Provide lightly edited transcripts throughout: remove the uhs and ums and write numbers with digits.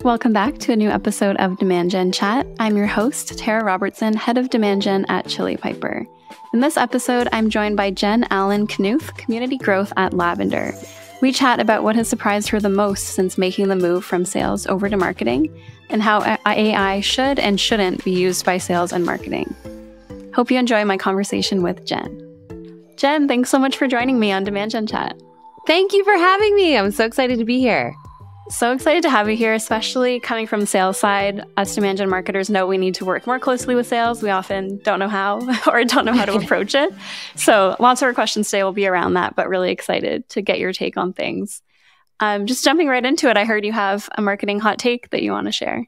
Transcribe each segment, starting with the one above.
welcome back to a new episode of Demand Gen Chat. I'm your host, Tara Robertson, head of Demand Gen at Chili Piper. In this episode, I'm joined by Jen Allen-Knuth, community growth at Lavender. We chat about what has surprised her the most since making the move from sales over to marketing, and how AI should and shouldn't be used by sales and marketing. Hope you enjoy my conversation with Jen. Jen, thanks so much for joining me on Demand Gen Chat. Thank you for having me. I'm so excited to be here. So excited to have you here, especially coming from the sales side. Us demand gen marketers know we need to work more closely with sales. We often don't know how or don't know how to approach it. So lots of our questions today will be around that, but really excited to get your take on things. Just jumping right into it, I heard you have a marketing hot take that you want to share.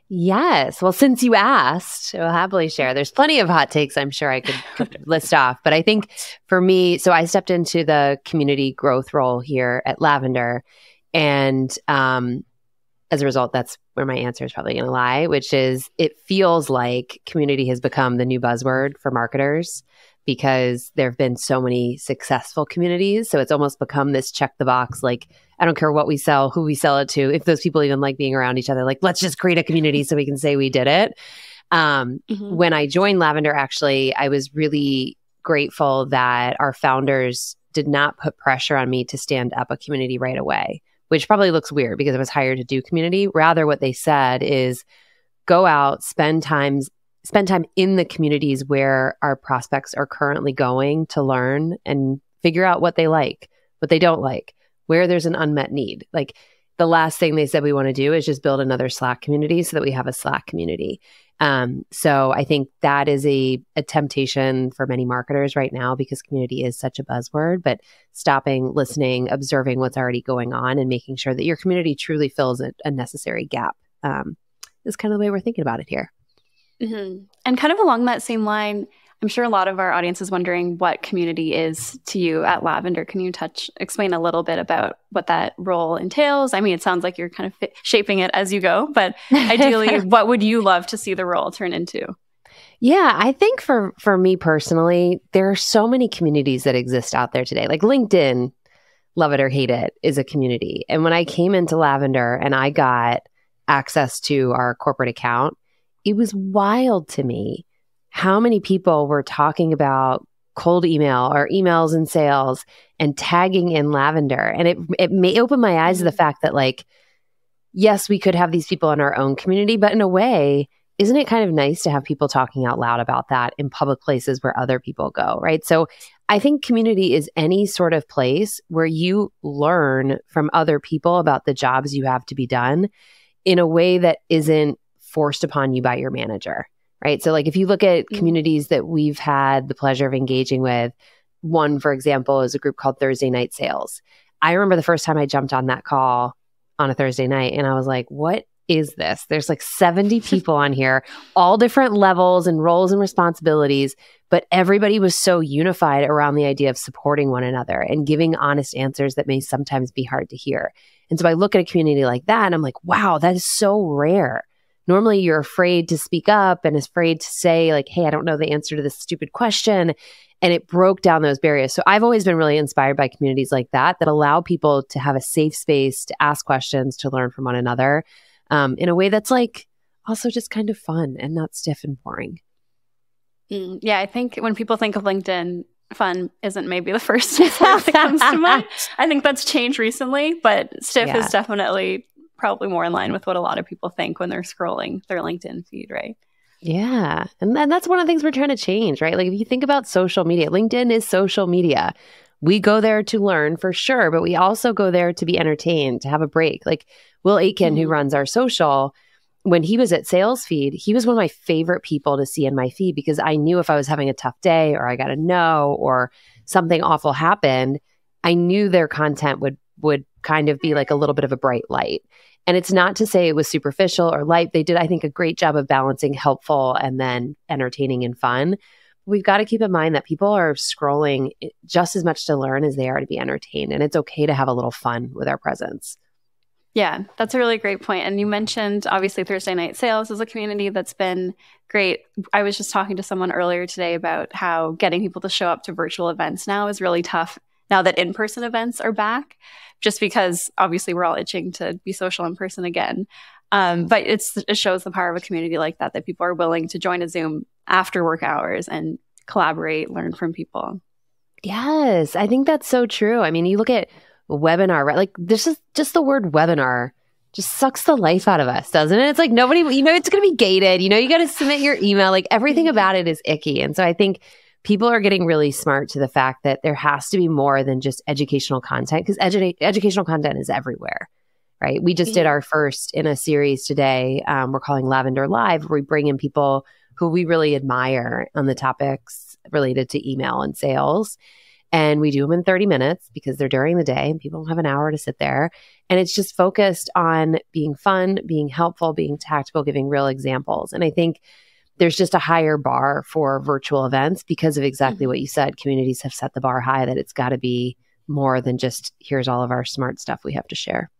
Yes. Well, since you asked, I'll happily share. There's plenty of hot takes I'm sure I could list off. But I think for me, so I stepped into the community growth role here at Lavender. And as a result, that's where my answer is probably going to lie, which is it feels like community has become the new buzzword for marketers because there have been so many successful communities. So it's almost become this check the box, like, I don't care what we sell, who we sell it to, if those people even like being around each other, like, let's just create a community so we can say we did it. When I joined Lavender, actually, I was really grateful that our founders did not put pressure on me to stand up a community right away, which probably looks weird because I was hired to do community. Rather, what they said is go out, spend time in the communities where our prospects are currently going to learn and figure out what they like, what they don't like, where there's an unmet need. Like the last thing they said we want to do is just build another Slack community so that we have a Slack community. So I think that is a temptation for many marketers right now because community is such a buzzword, but stopping, listening, observing what's already going on and making sure that your community truly fills a necessary gap is kind of the way we're thinking about it here. Mm-hmm. And kind of along that same line, I'm sure a lot of our audience is wondering what community is to you at Lavender. Can you explain a little bit about what that role entails? I mean, it sounds like you're kind of shaping it as you go, but ideally, what would you love to see the role turn into? Yeah, I think for me personally, there are so many communities that exist out there today. Like LinkedIn, love it or hate it, is a community. And when I came into Lavender and I got access to our corporate account, it was wild to me how many people were talking about cold email or emails in sales and tagging in Lavender. And it may open my eyes to the fact that, like, yes, we could have these people in our own community, but in a way, isn't it kind of nice to have people talking out loud about that in public places where other people go, right? So I think community is any sort of place where you learn from other people about the jobs you have to be done in a way that isn't forced upon you by your manager. Right. So like if you look at communities that we've had the pleasure of engaging with, one, for example, is a group called Thursday Night Sales. I remember the first time I jumped on that call on a Thursday night and I was like, what is this? There's like 70 people on here, all different levels and roles and responsibilities, but everybody was so unified around the idea of supporting one another and giving honest answers that may sometimes be hard to hear. And so I look at a community like that and I'm like, wow, that is so rare. Normally, you're afraid to speak up and afraid to say, like, hey, I don't know the answer to this stupid question. And it broke down those barriers. So I've always been really inspired by communities like that allow people to have a safe space to ask questions, to learn from one another in a way that's like also just kind of fun and not stiff and boring. Yeah, I think when people think of LinkedIn, fun isn't maybe the first word that comes to mind. I think that's changed recently, but stiff is definitely probably more in line with what a lot of people think when they're scrolling their LinkedIn feed, right? Yeah. And that's one of the things we're trying to change, right? Like if you think about social media, LinkedIn is social media. We go there to learn for sure, but we also go there to be entertained, to have a break. Like Will Aitken, who runs our social, when he was at Sales Feed, he was one of my favorite people to see in my feed because I knew if I was having a tough day or I got a no or something awful happened, I knew their content would kind of be like a little bit of a bright light. And it's not to say it was superficial or light. They did, I think, a great job of balancing helpful and then entertaining and fun. We've got to keep in mind that people are scrolling just as much to learn as they are to be entertained. And it's okay to have a little fun with our presence. Yeah, that's a really great point. And you mentioned, obviously, Thursday Night Sales is a community that's been great. I was just talking to someone earlier today about how getting people to show up to virtual events now is really tough now that in-person events are back, just because obviously we're all itching to be social in person again. But it shows the power of a community like that people are willing to join a Zoom after work hours and collaborate, learn from people. Yes, I think that's so true. I mean, you look at webinar, right? Like this is just the word webinar just sucks the life out of us, doesn't it? It's like nobody, it's going to be gated. You got to submit your email. Like everything about it is icky. And so I think people are getting really smart to the fact that there has to be more than just educational content, because educational content is everywhere, right? We just did our first in a series today. We're calling Lavender Live, where we bring in people who we really admire on the topics related to email and sales. And we do them in 30 minutes because they're during the day and people don't have an hour to sit there. And it's just focused on being fun, being helpful, being tactical, giving real examples. And I think there's just a higher bar for virtual events because of exactly what you said. Communities have set the bar high that it's got to be more than just here's all of our smart stuff we have to share.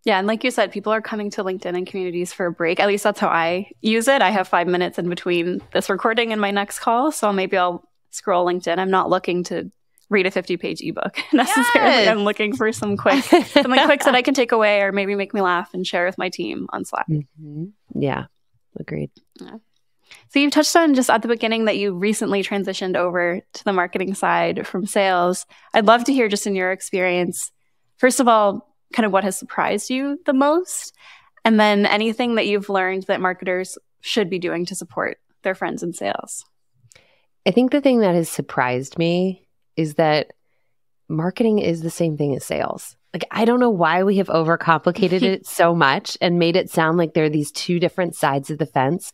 Yeah. And like you said, people are coming to LinkedIn and communities for a break. At least that's how I use it. I have 5 minutes in between this recording and my next call. So maybe I'll scroll LinkedIn. I'm not looking to read a 50-page ebook necessarily. Yes. I'm looking for something quick that I can take away or maybe make me laugh and share with my team on Slack. Mm-hmm. Yeah. Agreed. Yeah. So you touched on just at the beginning that you recently transitioned over to the marketing side from sales. I'd love to hear just in your experience, first of all, kind of what has surprised you the most, and then anything that you've learned that marketers should be doing to support their friends in sales. I think the thing that has surprised me is that marketing is the same thing as sales. Like, I don't know why we have overcomplicated it so much and made it sound like there are these two different sides of the fence.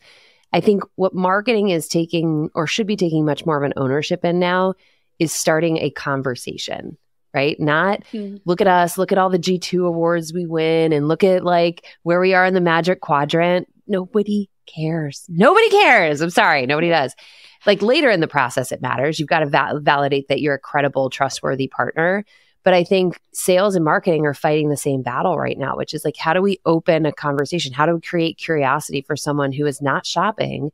I think what marketing is taking, or should be taking, much more of an ownership in now is starting a conversation, right? Not look at us, look at all the G2 awards we win, and look at like where we are in the Magic Quadrant. Nobody cares. Nobody cares. I'm sorry. Nobody does. Like later in the process, it matters. You've got to validate that you're a credible, trustworthy partner. But I think sales and marketing are fighting the same battle right now, which is like, how do we open a conversation? How do we create curiosity for someone who is not shopping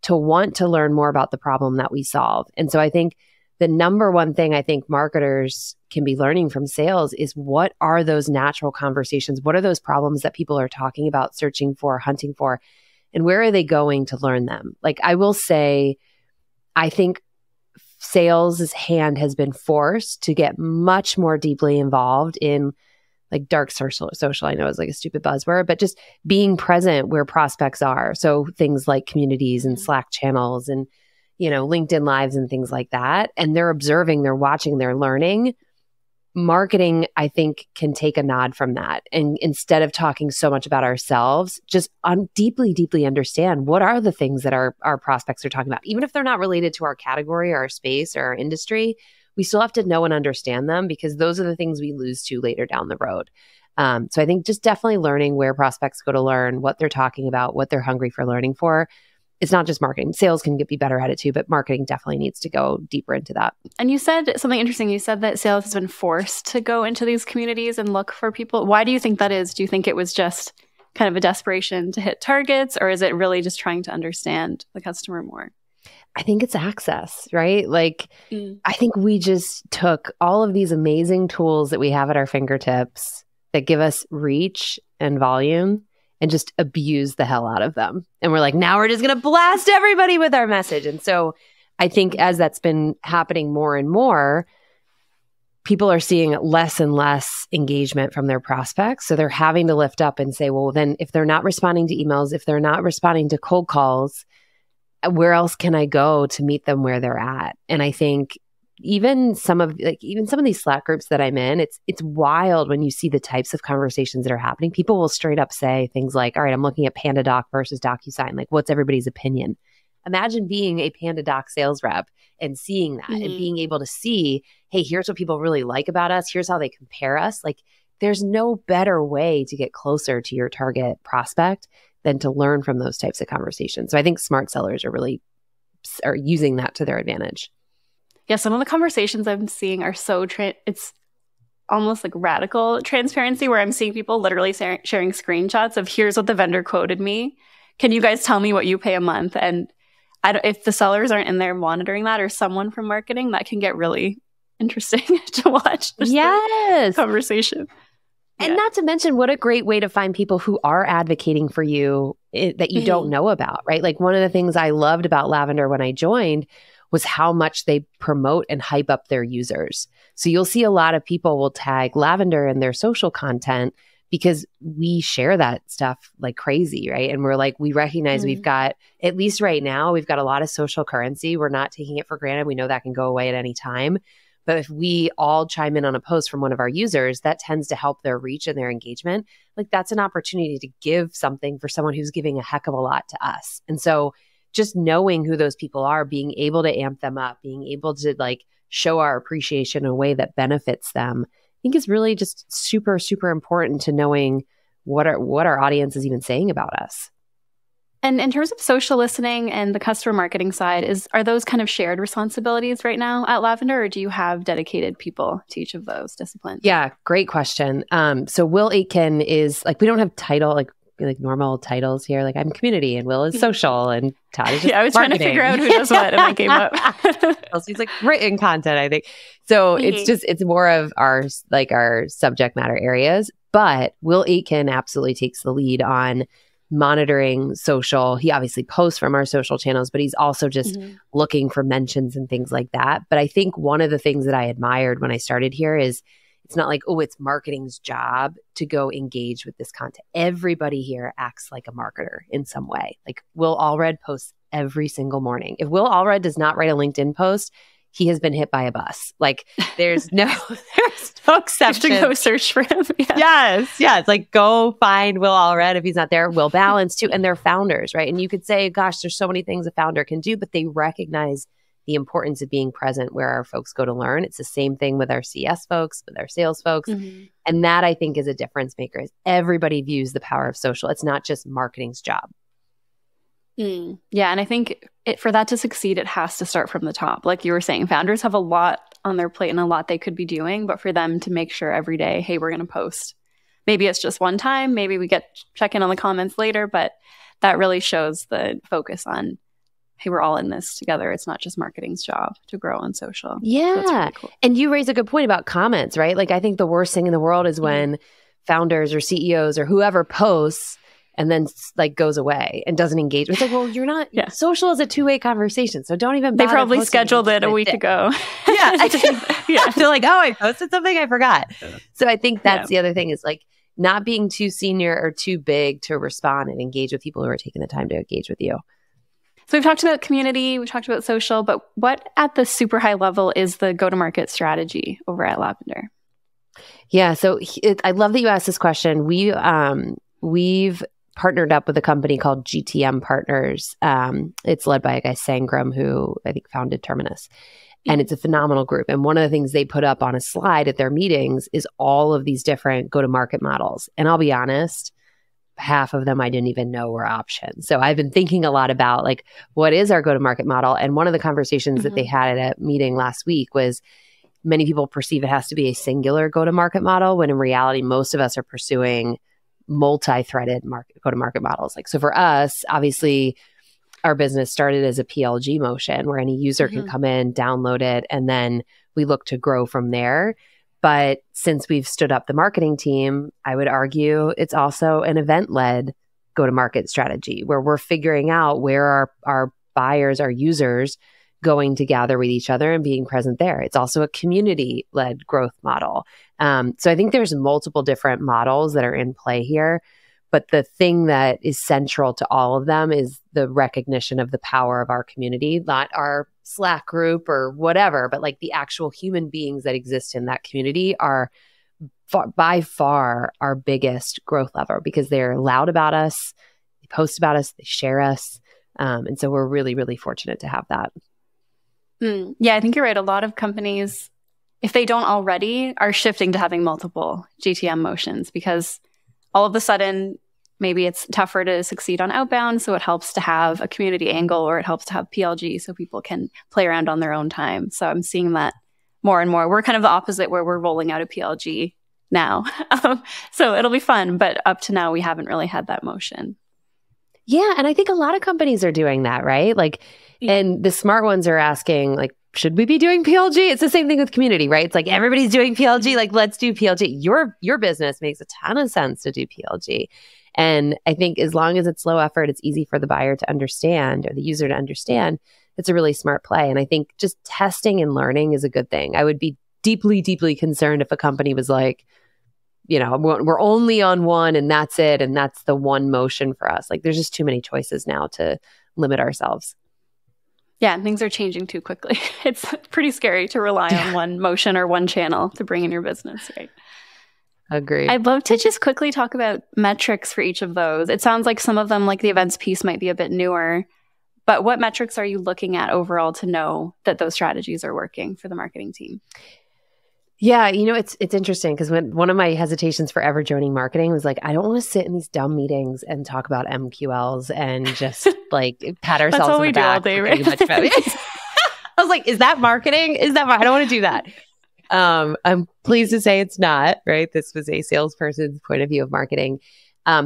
to want to learn more about the problem that we solve? And so I think the number one thing I think marketers can be learning from sales is, what are those natural conversations? What are those problems that people are talking about, searching for, hunting for, and where are they going to learn them? Like, I will say, I think sales' hand has been forced to get much more deeply involved in like dark social. I know is like a stupid buzzword, but just being present where prospects are. So things like communities and Slack channels and, LinkedIn lives and things like that. And they're observing, they're watching, they're learning. Marketing, I think, can take a nod from that. And instead of talking so much about ourselves, just deeply, deeply understand what are the things that our prospects are talking about. Even if they're not related to our category or our space or our industry, we still have to know and understand them, because those are the things we lose to later down the road. So I think just definitely learning where prospects go to learn, what they're talking about, what they're hungry for learning for. It's not just marketing. Sales can be better at it too, but marketing definitely needs to go deeper into that. And you said something interesting. You said that sales has been forced to go into these communities and look for people. Why do you think that is? Do you think it was just kind of a desperation to hit targets, or is it really just trying to understand the customer more? I think it's access, right? Like, I think we just took all of these amazing tools that we have at our fingertips that give us reach and volume and just abuse the hell out of them. And we're like, now we're just going to blast everybody with our message. And so I think as that's been happening more and more, people are seeing less and less engagement from their prospects. So they're having to lift up and say, well, then if they're not responding to emails, if they're not responding to cold calls, where else can I go to meet them where they're at? And I think even some of these Slack groups that I'm in, it's wild when you see the types of conversations that are happening. People will straight up say things like, all right, I'm looking at PandaDoc versus DocuSign. Like, what's everybody's opinion? Imagine being a PandaDoc sales rep and seeing that and being able to see, hey, here's what people really like about us. Here's how they compare us. Like, there's no better way to get closer to your target prospect than to learn from those types of conversations. So I think smart sellers are using that to their advantage. Yeah, some of the conversations I'm seeing are so it's almost like radical transparency, where I'm seeing people literally sharing screenshots of, here's what the vendor quoted me. Can you guys tell me what you pay a month? And if the sellers aren't in there monitoring that, or someone from marketing, that can get really interesting to watch. Yes. Conversation. And not to mention, what a great way to find people who are advocating for you that you don't know about, right? Like one of the things I loved about Lavender when I joined was how much they promote and hype up their users. So you'll see a lot of people will tag Lavender in their social content because we share that stuff like crazy, right? And we're like, we recognize we've got, at least right now, we've got a lot of social currency. We're not taking it for granted. We know that can go away at any time. But if we all chime in on a post from one of our users, that tends to help their reach and their engagement. Like that's an opportunity to give something for someone who's giving a heck of a lot to us. And so just knowing who those people are, being able to amp them up, being able to like show our appreciation in a way that benefits them, I think is really just super, super important to knowing what our audience is even saying about us. And in terms of social listening and the customer marketing side, are those kind of shared responsibilities right now at Lavender, or do you have dedicated people to each of those disciplines? Yeah, great question. So Will Aitken is like, we don't have title, like normal titles here. Like I'm community and Will is social and Todd is just I was marketing. trying to figure out who does what and I came up. Elsie's like written content, I think. So it's more of our subject matter areas, but Will Aitken absolutely takes the lead on monitoring social. He obviously posts from our social channels, but he's also just looking for mentions and things like that. But I think one of the things that I admired when I started here is it's not like, oh, it's marketing's job to go engage with this content. Everybody here acts like a marketer in some way. Like Will Allred posts every single morning. If Will Allred does not write a LinkedIn post, he has been hit by a bus. Like there's no exception. You have to go search for him. Yeah. Yes. It's like go find Will Allred if he's not there. Will Balance too. And they're founders, right? And you could say, gosh, there's so many things a founder can do, but they recognize the importance of being present where our folks go to learn. It's the same thing with our CS folks, with our sales folks. And that I think is a difference maker. Is everybody views the power of social. It's not just marketing's job. Yeah. And I think for that to succeed, it has to start from the top. Like you were saying, founders have a lot on their plate and a lot they could be doing, but for them to make sure every day, hey, we're going to post. Maybe it's just one time. Maybe we check in on the comments later, but that really shows the focus on, hey, we're all in this together. It's not just marketing's job to grow on social. Yeah. So that's really cool. And you raise a good point about comments, right? Like I think the worst thing in the world is when founders or CEOs or whoever posts and then like goes away and doesn't engage. It's like, well, you're not, social is a two-way conversation. So don't even bother. They probably scheduled it a week ago. Yeah. They're like, oh, I posted something I forgot. So I think that's the other thing is like not being too senior or too big to respond and engage with people who are taking the time to engage with you. So we've talked about community, we've talked about social, but what at the super high level is the go-to-market strategy over at Lavender? Yeah. So I love that you asked this question. We've partnered up with a company called GTM Partners. It's led by a guy, Sangram, who I think founded Terminus. And it's a phenomenal group. And one of the things they put up on a slide at their meetings is all of these different go-to-market models. And I'll be honest, half of them I didn't even know were options. So I've been thinking a lot about like, what is our go-to-market model? And one of the conversations that they had at a meeting last week was many people perceive it has to be a singular go-to-market model, when in reality, most of us are pursuing multi-threaded go-to-market models. Like, so for us, obviously, our business started as a PLG motion where any user can come in, download it, and then we look to grow from there. But since we've stood up the marketing team, I would argue it's also an event-led go-to-market strategy where we're figuring out where our buyers, our users, going to gather with each other and being present there. It's also a community-led growth model. So I think there's multiple different models that are in play here. But the thing that is central to all of them is the recognition of the power of our community, not our Slack group or whatever, but like the actual human beings that exist in that community are by far our biggest growth lever because they're loud about us, they post about us, they share us. And so we're really, really fortunate to have that. Yeah, I think you're right. A lot of companies, if they don't already, are shifting to having multiple GTM motions because all of a sudden, maybe it's tougher to succeed on outbound. So it helps to have a community angle or it helps to have PLG so people can play around on their own time. So I'm seeing that more and more. We're kind of the opposite where we're rolling out a PLG now. So it'll be fun. But up to now, we haven't really had that motion. Yeah. And I think a lot of companies are doing that, right? Like, and the smart ones are asking, like, should we be doing PLG? It's the same thing with community, right? It's like everybody's doing PLG, like let's do PLG. Your business makes a ton of sense to do PLG. And I think as long as it's low effort, it's easy for the buyer to understand or the user to understand. It's a really smart play. And I think just testing and learning is a good thing. I would be deeply, deeply concerned if a company was like, we're only on one and that's it. And that's the one motion for us. Like there's just too many choices now to limit ourselves. Yeah, things are changing too quickly. It's pretty scary to rely on one motion or one channel to bring in your business, right? Agreed. I'd love to just quickly talk about metrics for each of those. It sounds like some of them, like the events piece, might be a bit newer. But what metrics are you looking at overall to know that those strategies are working for the marketing team? Yeah, it's interesting because one of my hesitations for ever joining marketing was like, I don't want to sit in these dumb meetings and talk about MQLs and just like pat ourselves on the back. That's all we do all day, right? I was like, is that marketing? I don't want to do that. I'm pleased to say it's not, right? This was a salesperson's point of view of marketing.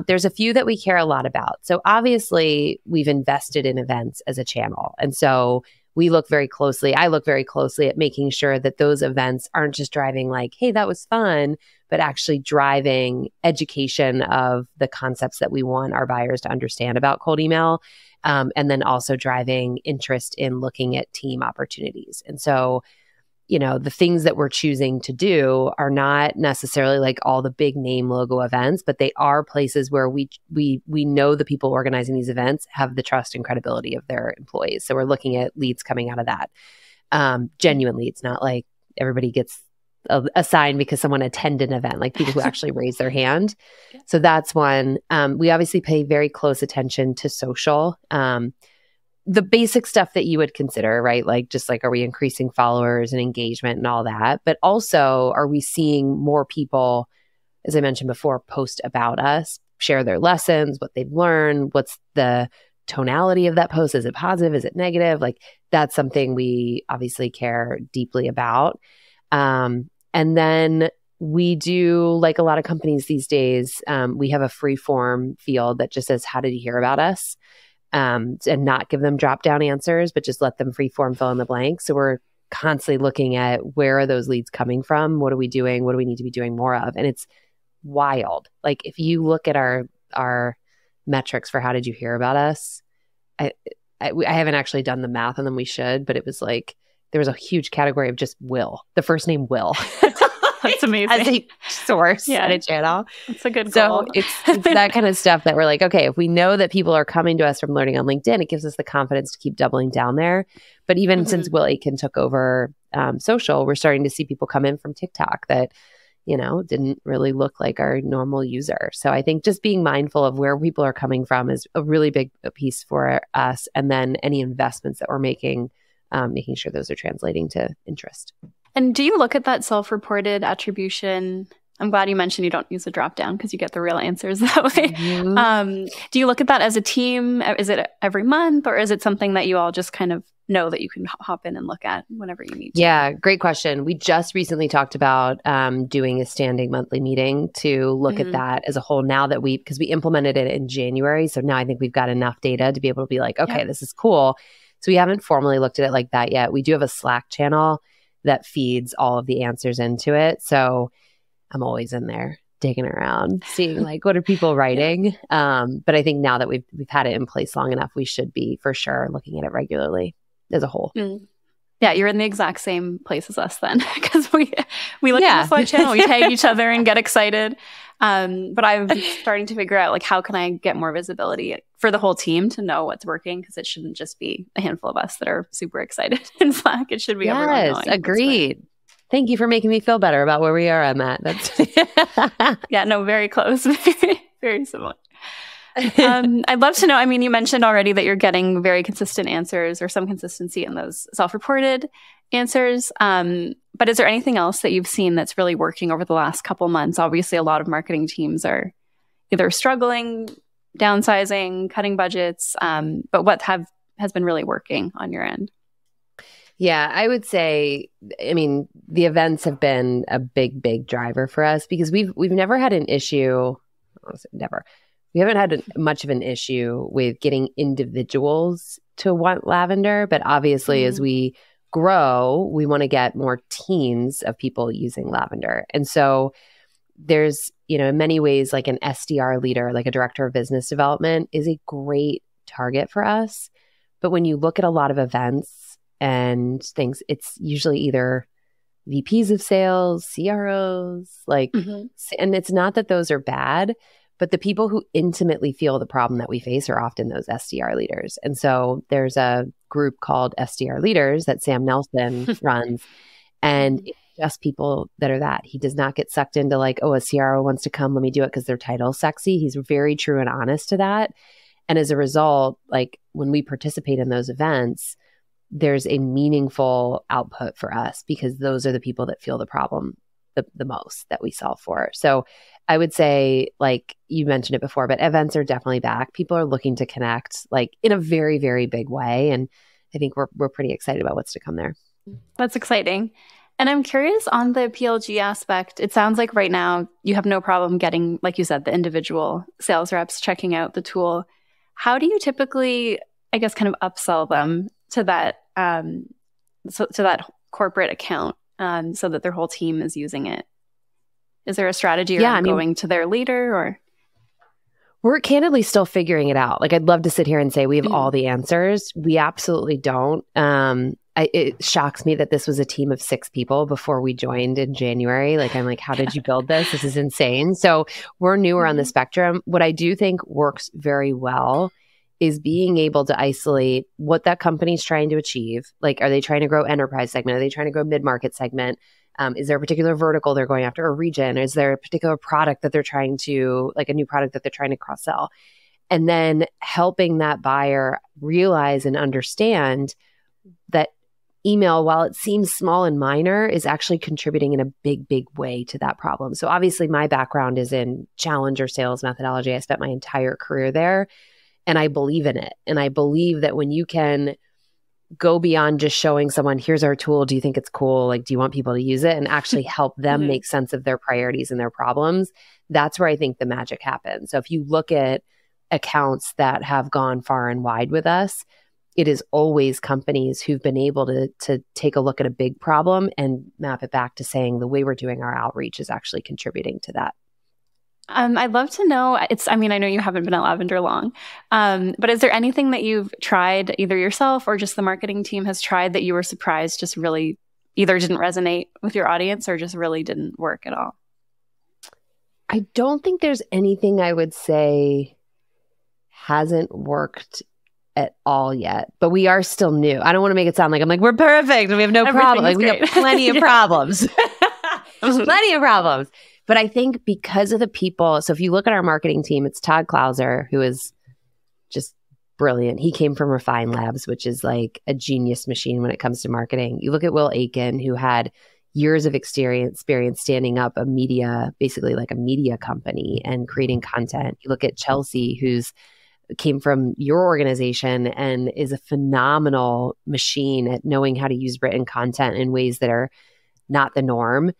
There's a few that we care a lot about. So obviously we've invested in events as a channel. And so I look very closely at making sure that those events aren't just driving like, hey, that was fun, but actually driving education of the concepts that we want our buyers to understand about cold email. And then also driving interest in looking at team opportunities. And so, the things that we're choosing to do are not necessarily like all the big name logo events, but they are places where we know the people organizing these events have the trust and credibility of their employees. So we're looking at leads coming out of that. Genuinely, it's not like everybody gets assigned because someone attended an event, like people who actually raise their hand. So that's one. We obviously pay very close attention to social. The basic stuff that you would consider, right? Like just like, are we increasing followers and engagement and all that? But also, are we seeing more people, as I mentioned before, post about us, share their lessons, what they've learned? What's the tonality of that post? Is it positive? Is it negative? Like that's something we obviously care deeply about. And then we do, like a lot of companies these days, we have a free form field that just says, how did you hear about us? And not give them drop-down answers, but just let them freeform fill in the blanks. So we're constantly looking at where are those leads coming from? What are we doing? What do we need to be doing more of? And it's wild. Like if you look at our metrics for how did you hear about us, I haven't actually done the math on them. We should, but it was like there was a huge category of just Will, the first name Will. That's amazing. As a source at a channel. That's a good goal. So it's that kind of stuff that we're like, okay, if we know that people are coming to us from learning on LinkedIn, it gives us the confidence to keep doubling down there. But even since Will Aitken took over social, we're starting to see people come in from TikTok that, didn't really look like our normal user. So I think just being mindful of where people are coming from is a really big piece for us. And then any investments that we're making sure those are translating to interest. And do you look at that self-reported attribution? I'm glad you mentioned you don't use a drop-down because you get the real answers that way. Mm-hmm. Do you look at that as a team? Is it every month or is it something that you all just kind of know that you can hop in and look at whenever you need to? Yeah, great question. We just recently talked about doing a standing monthly meeting to look at that as a whole now that because we implemented it in January. So now I think we've got enough data to be able to be like, okay, this is cool. So we haven't formally looked at it like that yet. We do have a Slack channel that feeds all of the answers into it. So I'm always in there digging around, seeing like, what are people writing? But I think now that we've had it in place long enough, we should be for sure looking at it regularly as a whole. Yeah, you're in the exact same place as us then, because we look at the Slack channel, we tag each other and get excited. But I'm starting to figure out like, how can I get more visibility for the whole team to know what's working? Because it shouldn't just be a handful of us that are super excited in Slack. It should be everyone knowing. Yes, agreed. Thank you for making me feel better about where we are on that. That's yeah, no, very close. Very similar. I'd love to know, you mentioned already that you're getting very consistent answers or some consistency in those self-reported answers. But is there anything else that you've seen that's really working over the last couple months? Obviously, a lot of marketing teams are either struggling, downsizing, cutting budgets. But what has been really working on your end? Yeah, I would say, the events have been a big, big driver for us because we've never had an issue. Never. We haven't had much of an issue with getting individuals to want Lavender, but obviously as we grow, we want to get more teams of people using Lavender. And so there's, in many ways, like an SDR leader, like a director of business development is a great target for us. But when you look at a lot of events and things, it's usually either VPs of sales, CROs, and it's not that those are bad, but the people who intimately feel the problem that we face are often those SDR leaders. And so there's a group called SDR Leaders that Sam Nelson runs, and it's just people that are that. He does not get sucked into like, oh, a CRO wants to come, let me do it because their title's sexy. He's very true and honest to that. And as a result, like when we participate in those events, there's a meaningful output for us because those are the people that feel the problem the most that we solve for. So I would say, like you mentioned it before, but events are definitely back. People are looking to connect like in a very, very big way. And I think we're pretty excited about what's to come there. That's exciting. And I'm curious on the PLG aspect. It sounds like right now you have no problem getting, like you said, the individual sales reps checking out the tool. How do you typically, I guess, kind of upsell them to that, to that corporate account, so that their whole team is using it? Is there a strategy around going to their leader, or? We're candidly still figuring it out. Like, I'd love to sit here and say we have all the answers. We absolutely don't. It shocks me that this was a team of 6 people before we joined in January. Like, I'm like, how did you build this? This is insane. So we're newer on the spectrum. What I do think works very well is being able to isolate what that company's trying to achieve. Like, are they trying to grow enterprise segment? Are they trying to grow mid-market segment? Is there a particular vertical they're going after, a region? Is there a particular product that they're trying to, like a new product that they're trying to cross-sell? And then helping that buyer realize and understand that email, while it seems small and minor, is actually contributing in a big, big way to that problem. So obviously my background is in challenger sales methodology. I spent my entire career there. And I believe in it. And I believe that when you can go beyond just showing someone, here's our tool, do you think it's cool? Like, do you want people to use it? And actually help them make sense of their priorities and their problems. That's where I think the magic happens. So if you look at accounts that have gone far and wide with us, it is always companies who've been able to take a look at a big problem and map it back to saying the way we're doing our outreach is actually contributing to that. I'd love to know, I know you haven't been at Lavender long, but is there anything that you've tried, either yourself or just the marketing team has tried, that you were surprised just really either didn't resonate with your audience or just really didn't work at all? I don't think there's anything I would say hasn't worked at all yet, but we are still new. I don't want to make it sound like I'm like, we're perfect and we have no problem. Like, we have plenty of problems. Plenty of problems. But I think because of the people, so if you look at our marketing team, it's Todd Clauser, who is just brilliant. He came from Refine Labs, which is like a genius machine when it comes to marketing. You look at Will Aiken, who had years of experience standing up basically like a media company and creating content. You look at Chelsea, who's came from your organization and is a phenomenal machine at knowing how to use written content in ways that are not the norm.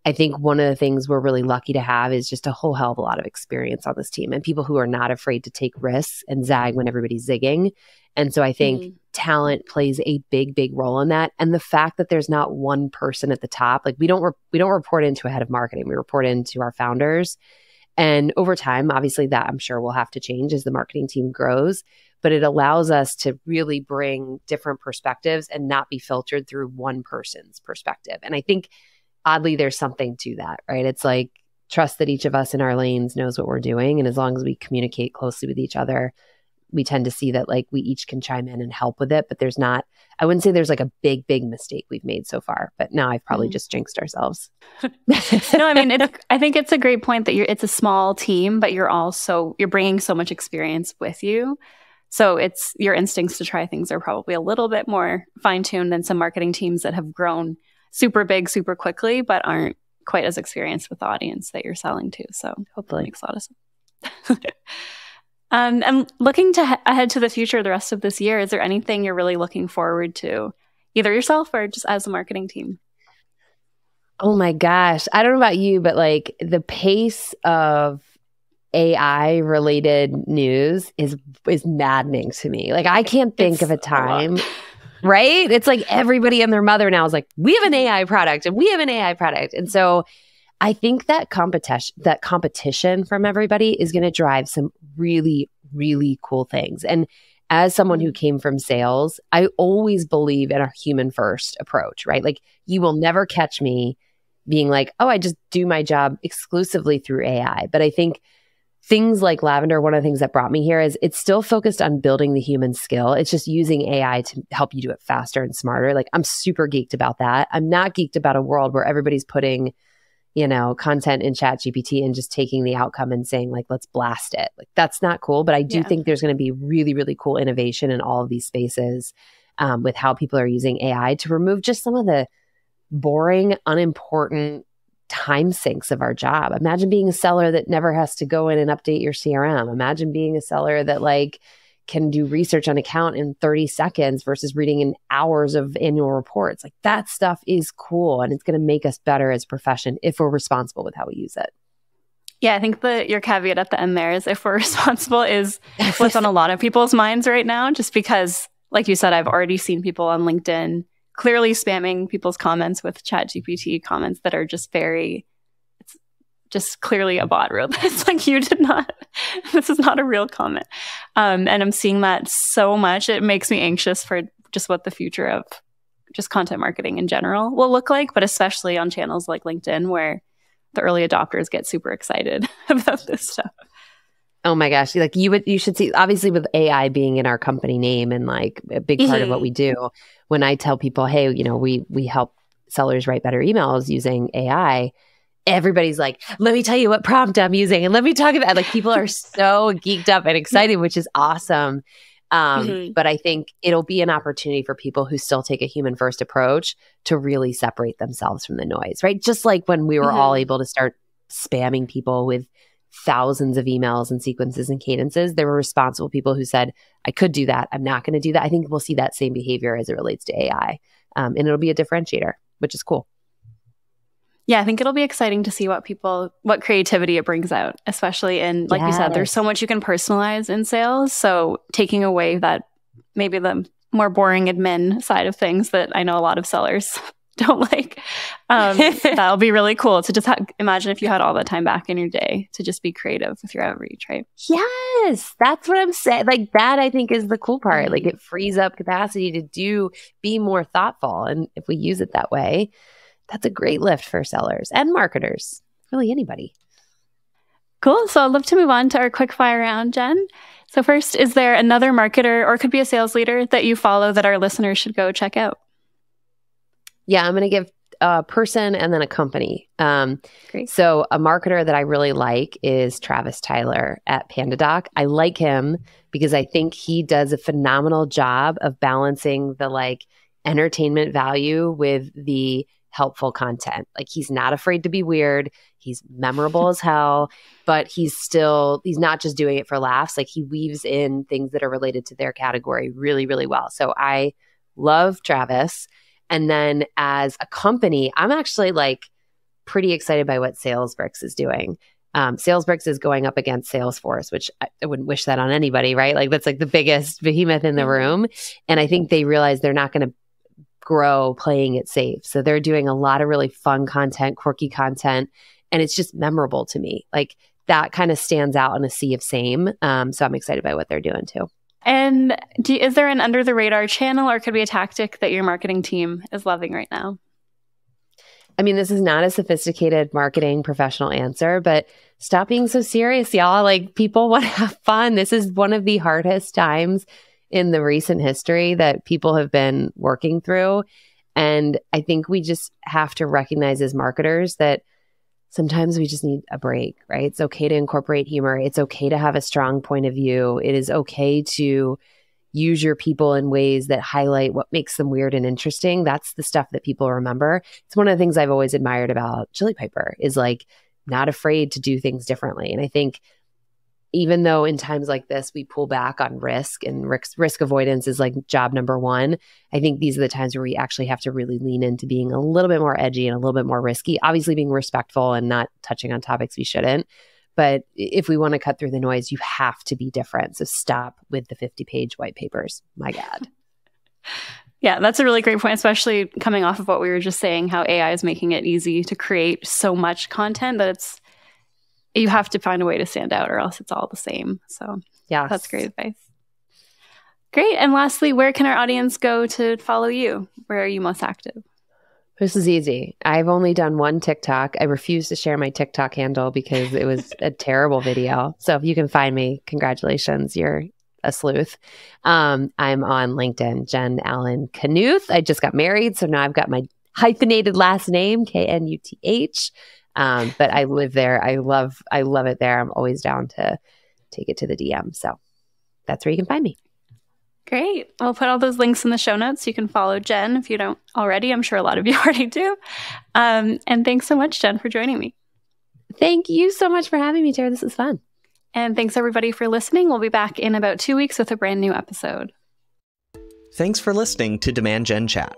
I think one of the things we're really lucky to have is just a whole hell of a lot of experience on this team and people who are not afraid to take risks and zag when everybody's zigging. And so I think talent plays a big, big role in that. And the fact that there's not one person at the top, like we don't report into a head of marketing. We report into our founders. And over time, obviously that I'm sure will have to change as the marketing team grows, but it allows us to really bring different perspectives and not be filtered through one person's perspective. And I think oddly, there's something to that, right? It's like, trust that each of us in our lanes knows what we're doing. And as long as we communicate closely with each other, we tend to see that like we each can chime in and help with it. But I wouldn't say there's like a big, big mistake we've made so far. But now I've probably just jinxed ourselves. No, I think it's a great point that it's a small team, but you're bringing so much experience with you. So it's your instincts to try things are probably a little bit more fine-tuned than some marketing teams that have grown super big, super quickly, but aren't quite as experienced with the audience that you're selling to. So hopefully it makes a lot of sense. And looking ahead to the future, the rest of this year, is there anything you're really looking forward to, either yourself or just as a marketing team? Oh my gosh. I don't know about you, but like the pace of AI related news is maddening to me. Like I can't think of a time. right? It's like everybody and their mother now is like, we have an AI product and we have an AI product. And so I think that competition from everybody is going to drive some really, really cool things. And as someone who came from sales, I always believe in a human first approach, right? Like you will never catch me being like, oh, I just do my job exclusively through AI. But I think things like Lavender, one of the things that brought me here is it's still focused on building the human skill. It's just using AI to help you do it faster and smarter. Like I'm super geeked about that. I'm not geeked about a world where everybody's putting, content in ChatGPT and just taking the outcome and saying like, let's blast it. Like that's not cool. But I do think there's going to be really, really cool innovation in all of these spaces with how people are using AI to remove just some of the boring, unimportant time sinks of our job. Imagine being a seller that never has to go in and update your CRM. Imagine being a seller that like can do research on account in 30 seconds versus reading in hours of annual reports. Like that stuff is cool and it's going to make us better as a profession if we're responsible with how we use it. Yeah, I think your caveat at the end there is if we're responsible is what's on a lot of people's minds right now, just because, like you said, I've already seen people on LinkedIn clearly spamming people's comments with ChatGPT comments that are just it's just clearly a bot wrote this. Like this is not a real comment. And I'm seeing that so much. It makes me anxious for just what the future of just content marketing in general will look like, but especially on channels like LinkedIn where the early adopters get super excited about this stuff. Oh my gosh. Like you should see, obviously with AI being in our company name and like a big part of what we do, when I tell people, hey, we help sellers write better emails using AI, everybody's like, let me tell you what prompt I'm using. And let me talk about like people are so geeked up and excited, which is awesome. But I think it'll be an opportunity for people who still take a human first approach to really separate themselves from the noise, right? Just like when we were all able to start spamming people with thousands of emails and sequences and cadences, there were responsible people who said, I could do that. I'm not going to do that. I think we'll see that same behavior as it relates to AI. And it'll be a differentiator, which is cool. Yeah, I think it'll be exciting to see what creativity it brings out, especially in, like you said, there's so much you can personalize in sales. So taking away that maybe the more boring admin side of things that I know a lot of sellers don't like, that'll be really cool to just imagine if you had all that time back in your day to just be creative with your outreach, right? Yes, that's what I'm saying. Like that, I think is the cool part. Like it frees up capacity to be more thoughtful. And if we use it that way, that's a great lift for sellers and marketers, really anybody. Cool. So I'd love to move on to our quick fire round, Jen. So first, is there another marketer or it could be a sales leader that you follow that our listeners should go check out? Yeah, I'm going to give a person and then a company. Great. So a marketer that I really like is Travis Tyler at PandaDoc. I like him because I think he does a phenomenal job of balancing the like entertainment value with the helpful content. Like he's not afraid to be weird. He's memorable as hell, but he's not just doing it for laughs. Like he weaves in things that are related to their category really, really well. So I love Travis. And then as a company, I'm actually like pretty excited by what Salesbricks is doing. Salesbricks is going up against Salesforce, which I wouldn't wish that on anybody, right? Like that's like the biggest behemoth in the room. And I think they realize they're not going to grow playing it safe. So they're doing a lot of really fun content, quirky content, and it's just memorable to me. Like that kind of stands out in a sea of same. So I'm excited by what they're doing too. And is there an under the radar channel or could be a tactic that your marketing team is loving right now? I mean, this is not a sophisticated marketing professional answer, but stop being so serious, y'all. Like people want to have fun. This is one of the hardest times in the recent history that people have been working through. And I think we just have to recognize as marketers that sometimes we just need a break, right? It's okay to incorporate humor. It's okay to have a strong point of view. It is okay to use your people in ways that highlight what makes them weird and interesting. That's the stuff that people remember. It's one of the things I've always admired about Chili Piper is like not afraid to do things differently. And I think even though in times like this, we pull back on risk and risk avoidance is like job number one, I think these are the times where we actually have to really lean into being a little bit more edgy and a little bit more risky, obviously being respectful and not touching on topics we shouldn't. But if we want to cut through the noise, you have to be different. So stop with the 50-page white papers. My God. Yeah, that's a really great point, especially coming off of what we were just saying, how AI is making it easy to create so much content that you have to find a way to stand out or else it's all the same. So yeah, that's great advice. Great. And lastly, where can our audience go to follow you? Where are you most active? This is easy. I've only done one TikTok. I refuse to share my TikTok handle because it was a terrible video. So if you can find me, congratulations, you're a sleuth. I'm on LinkedIn, Jen Allen-Knuth. I just got married, so now I've got my hyphenated last name, Knuth. But I live there. I love it there. I'm always down to take it to the DM. So that's where you can find me. Great. I'll put all those links in the show notes. You can follow Jen if you don't already. I'm sure a lot of you already do. And thanks so much, Jen, for joining me. Thank you so much for having me, Tara. This is fun. And thanks, everybody, for listening. We'll be back in about 2 weeks with a brand new episode. Thanks for listening to Demand Gen Chat.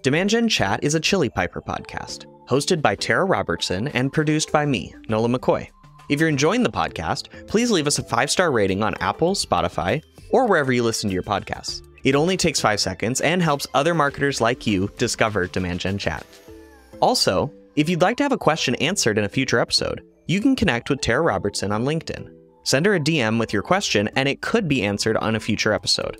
Demand Gen Chat is a Chili Piper podcast, hosted by Tara Robertson and produced by me, Nola McCoy. If you're enjoying the podcast, please leave us a 5-star rating on Apple, Spotify, or wherever you listen to your podcasts. It only takes 5 seconds and helps other marketers like you discover Demand Gen Chat. Also, if you'd like to have a question answered in a future episode, you can connect with Tara Robertson on LinkedIn. Send her a DM with your question and it could be answered on a future episode.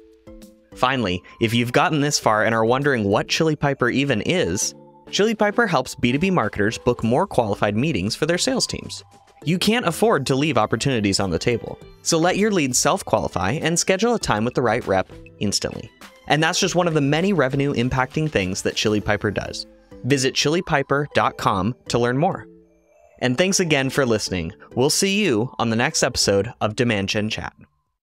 Finally, if you've gotten this far and are wondering what Chili Piper even is, Chili Piper helps B2B marketers book more qualified meetings for their sales teams. You can't afford to leave opportunities on the table, so let your leads self-qualify and schedule a time with the right rep instantly. And that's just one of the many revenue-impacting things that Chili Piper does. Visit chilipiper.com to learn more. And thanks again for listening. We'll see you on the next episode of Demand Gen Chat.